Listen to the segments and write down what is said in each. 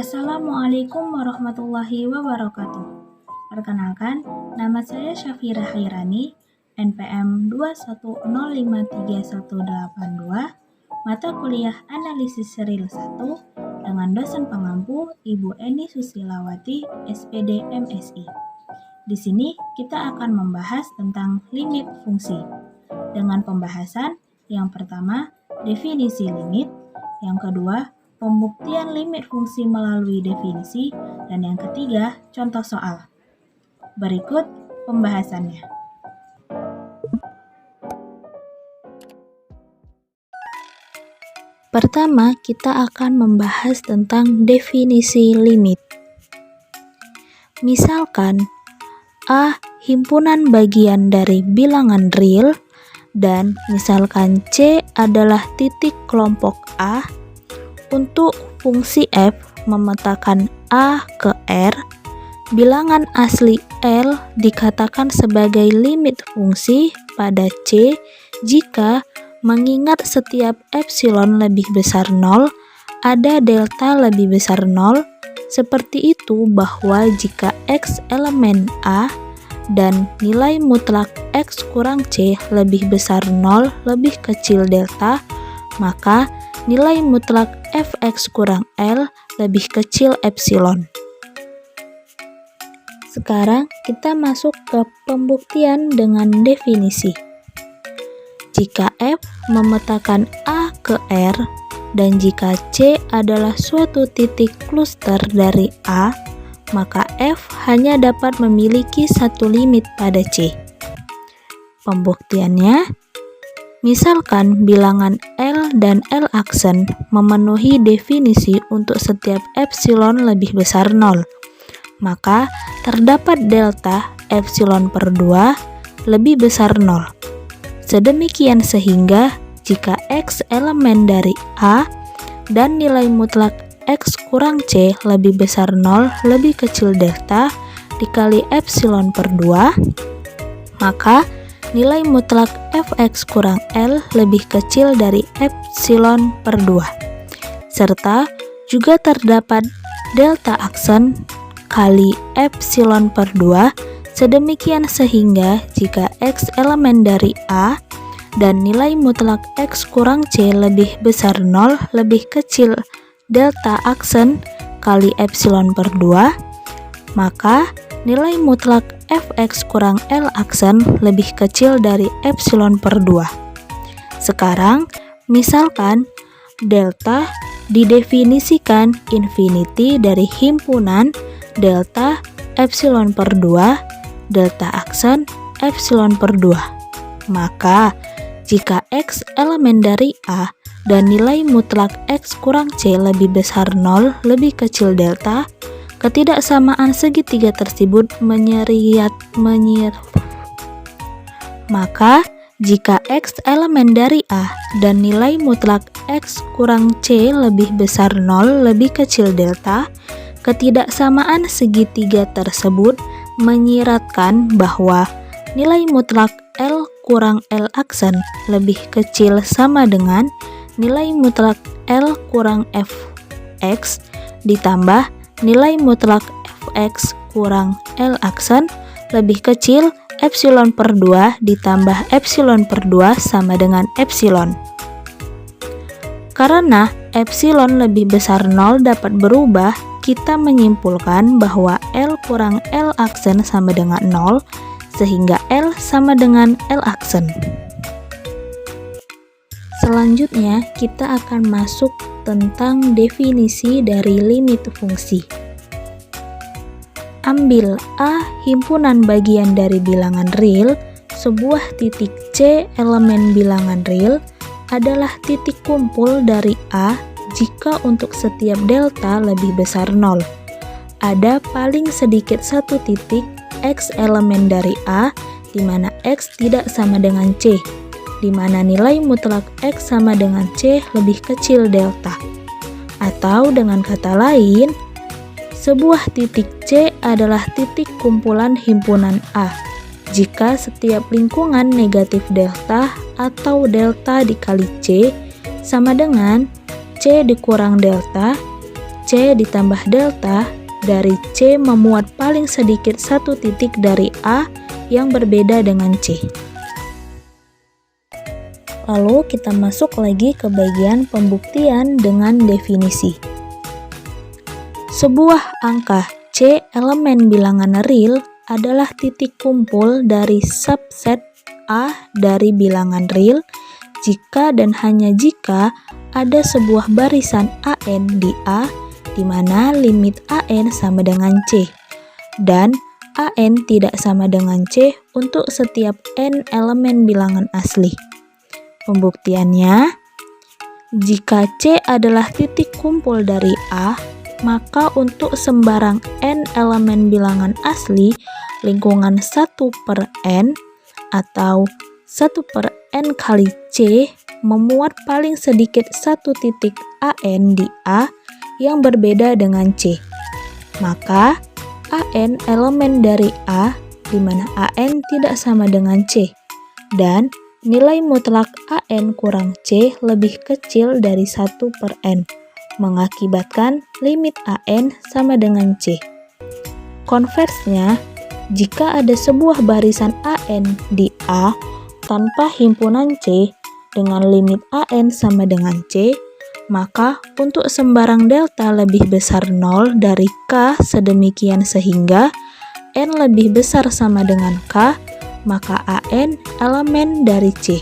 Assalamualaikum warahmatullahi wabarakatuh. Perkenalkan, nama saya Syafira Khairani, NPM 210531182, mata kuliah Analisis Real 1, dengan dosen pengampu Ibu Eni Susilawati, SPD MSI. Di sini kita akan membahas tentang limit fungsi. Dengan pembahasan yang pertama, definisi limit, yang kedua, pembuktian limit fungsi melalui definisi, dan yang ketiga, contoh soal. Berikut pembahasannya. Pertama, kita akan membahas tentang definisi limit. Misalkan, A himpunan bagian dari bilangan real, dan misalkan C adalah titik kelompok A. Untuk fungsi f memetakan a ke r, bilangan asli L dikatakan sebagai limit fungsi pada C jika mengingat setiap epsilon lebih besar 0, ada delta lebih besar 0. Seperti itu bahwa jika X elemen A dan nilai mutlak X kurang C lebih besar 0 lebih kecil delta, maka nilai mutlak fx kurang L lebih kecil epsilon. Sekarang kita masuk ke pembuktian dengan definisi. Jika f memetakan A ke R dan jika C adalah suatu titik kluster dari A, maka f hanya dapat memiliki satu limit pada C. Pembuktiannya, misalkan bilangan L dan L aksen memenuhi definisi untuk setiap epsilon lebih besar 0, maka terdapat delta epsilon per 2 lebih besar 0. Sedemikian sehingga jika X elemen dari A dan nilai mutlak X kurang C lebih besar 0 lebih kecil delta dikali epsilon per 2, maka nilai mutlak fx kurang L lebih kecil dari epsilon per 2, serta juga terdapat delta aksen kali epsilon per 2, sedemikian sehingga jika X elemen dari A dan nilai mutlak X kurang C lebih besar 0 lebih kecil delta aksen kali epsilon per 2, maka nilai mutlak fx kurang L aksen lebih kecil dari epsilon per 2. Sekarang, misalkan delta didefinisikan infinity dari himpunan delta epsilon per 2, delta aksen epsilon per 2. Maka, jika X elemen dari A dan nilai mutlak X kurang C lebih besar 0 lebih kecil delta, ketidaksamaan segitiga tersebut maka jika X elemen dari A dan nilai mutlak X kurang C lebih besar 0 lebih kecil delta, ketidaksamaan segitiga tersebut menyiratkan bahwa nilai mutlak L kurang L aksen lebih kecil sama dengan nilai mutlak L kurang fx ditambah nilai mutlak fx kurang L aksen lebih kecil epsilon per 2 ditambah epsilon per 2 sama dengan epsilon. Karena epsilon lebih besar 0 dapat berubah, kita menyimpulkan bahwa L kurang L aksen sama dengan 0, sehingga L sama dengan L aksen. Selanjutnya, kita akan masuk tentang definisi dari limit fungsi. Ambil A himpunan bagian dari bilangan real, sebuah titik C elemen bilangan real adalah titik kumpul dari A jika untuk setiap delta lebih besar 0. Ada paling sedikit satu titik X elemen dari A di mana X tidak sama dengan C, di mana nilai mutlak X sama dengan C lebih kecil delta. Atau dengan kata lain, sebuah titik C adalah titik kumpulan himpunan A jika setiap lingkungan negatif delta atau delta dikali C sama dengan C dikurang delta C ditambah delta dari C memuat paling sedikit satu titik dari A yang berbeda dengan C. Lalu kita masuk lagi ke bagian pembuktian dengan definisi. Sebuah angka C elemen bilangan real adalah titik kumpul dari subset A dari bilangan real jika dan hanya jika ada sebuah barisan AN di A di mana limit AN sama dengan C dan AN tidak sama dengan C untuk setiap N elemen bilangan asli. Pembuktiannya, jika C adalah titik kumpul dari A, maka untuk sembarang N elemen bilangan asli, lingkungan 1/N atau 1/N kali C memuat paling sedikit satu titik AN di A yang berbeda dengan C. Maka AN elemen dari A di mana AN tidak sama dengan C dan nilai mutlak AN kurang C lebih kecil dari 1/N mengakibatkan limit AN sama dengan C. Konversnya, jika ada sebuah barisan AN di A tanpa himpunan C dengan limit AN sama dengan C, maka untuk sembarang delta lebih besar 0 dari K sedemikian sehingga N lebih besar sama dengan K, maka AN elemen dari C.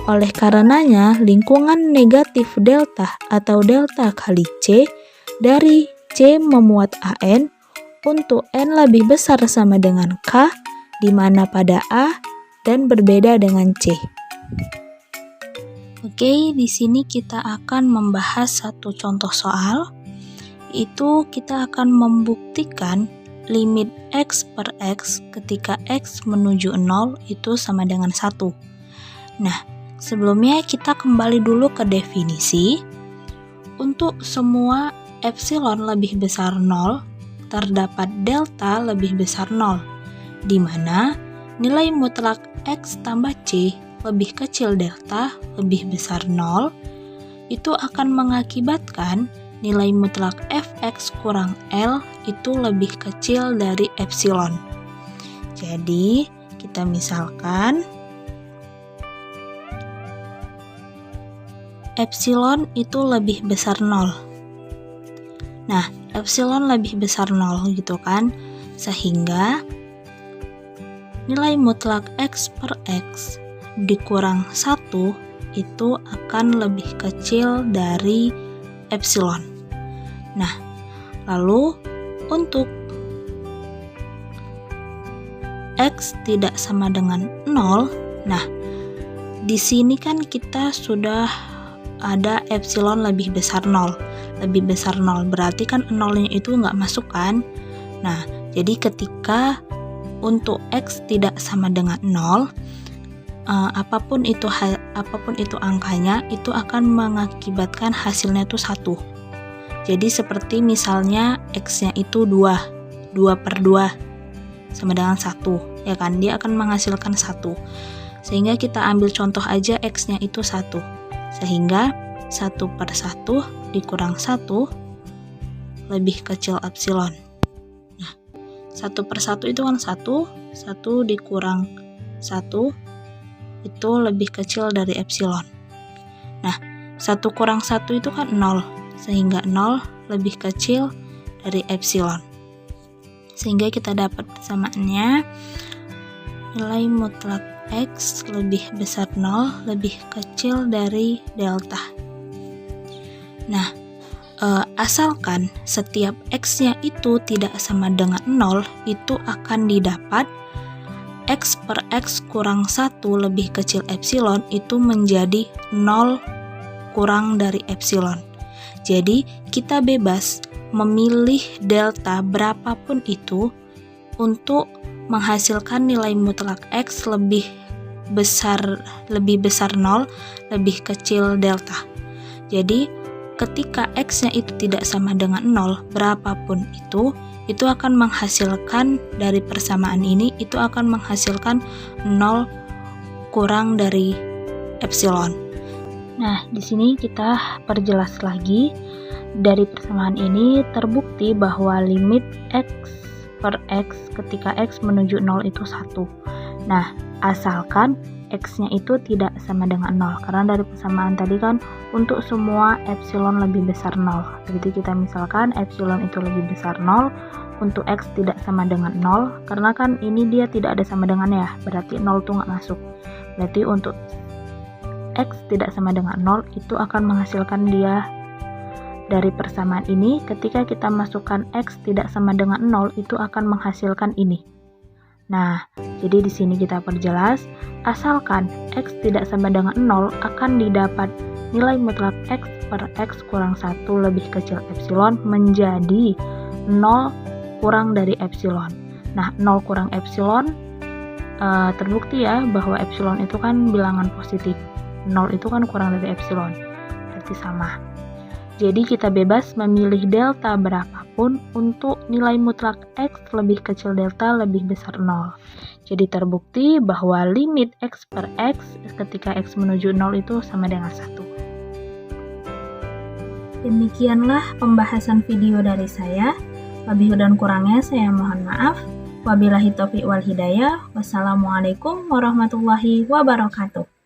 Oleh karenanya, lingkungan negatif delta atau delta kali C dari C memuat AN untuk N lebih besar sama dengan K, di mana pada A dan berbeda dengan C. Oke, di sini kita akan membahas satu contoh soal, itu kita akan membuktikan limit X per X ketika X menuju 0 itu sama dengan 1. Nah, sebelumnya kita kembali dulu ke definisi. Untuk semua epsilon lebih besar 0, terdapat delta lebih besar 0, di mana nilai mutlak X tambah C lebih kecil delta lebih besar 0, itu akan mengakibatkan nilai mutlak fx kurang L itu lebih kecil dari epsilon. Jadi, kita misalkan epsilon itu lebih besar 0. Nah, epsilon lebih besar 0 gitu kan, sehingga nilai mutlak X per X dikurang 1 itu akan lebih kecil dari epsilon. Nah, lalu untuk X tidak sama dengan 0, nah di sini kan kita sudah ada epsilon lebih besar 0. Lebih besar 0 berarti kan 0-nya itu nggak masuk kan. Nah, jadi ketika untuk X tidak sama dengan 0, apapun itu angkanya itu akan mengakibatkan hasilnya itu 1. Jadi seperti misalnya X-nya itu 2 per 2 sama dengan 1, ya kan, dia akan menghasilkan 1. Sehingga kita ambil contoh aja X-nya itu 1, sehingga 1 per 1 dikurang 1 lebih kecil epsilon. Nah, 1 per 1 itu kan 1 dikurang 1 itu lebih kecil dari epsilon. Nah, 1 kurang 1 itu kan 0, sehingga 0 lebih kecil dari epsilon. Sehingga kita dapat persamaannya nilai mutlak X lebih besar 0 lebih kecil dari delta. Nah, asalkan setiap X-nya itu tidak sama dengan 0, itu akan didapat X per X kurang 1 lebih kecil epsilon itu menjadi 0 kurang dari epsilon. Jadi kita bebas memilih delta berapapun itu untuk menghasilkan nilai mutlak X lebih besar 0 lebih kecil delta. Jadi ketika X-nya itu tidak sama dengan 0, berapapun itu akan menghasilkan dari persamaan ini, itu akan menghasilkan 0 kurang dari epsilon. Nah, di sini kita perjelas lagi. Dari persamaan ini terbukti bahwa limit x per x ketika x menuju 0 itu 1. Nah, asalkan x-nya itu tidak sama dengan 0. Karena dari persamaan tadi kan untuk semua epsilon lebih besar 0. Berarti kita misalkan epsilon itu lebih besar 0, untuk x tidak sama dengan 0. Karena kan ini dia tidak ada sama dengan ya, berarti 0 itu nggak masuk. Berarti untuk x tidak sama dengan 0 itu akan menghasilkan dia. Dari persamaan ini, ketika kita masukkan x tidak sama dengan 0, itu akan menghasilkan ini. Nah, jadi di sini kita perjelas, asalkan x tidak sama dengan 0, akan didapat nilai mutlak x per x kurang 1 lebih kecil epsilon menjadi 0 kurang dari epsilon. Nah, 0 kurang epsilon, terbukti ya bahwa epsilon itu kan bilangan positif. 0 itu kan kurang dari epsilon, berarti sama. Jadi kita bebas memilih delta berapapun untuk nilai mutlak x lebih kecil delta lebih besar 0. Jadi terbukti bahwa limit x per x ketika x menuju 0 itu sama dengan 1. Demikianlah pembahasan video dari saya. Lebih dan kurangnya saya mohon maaf. Wabillahi taufiq wal hidayah. Wassalamualaikum warahmatullahi wabarakatuh.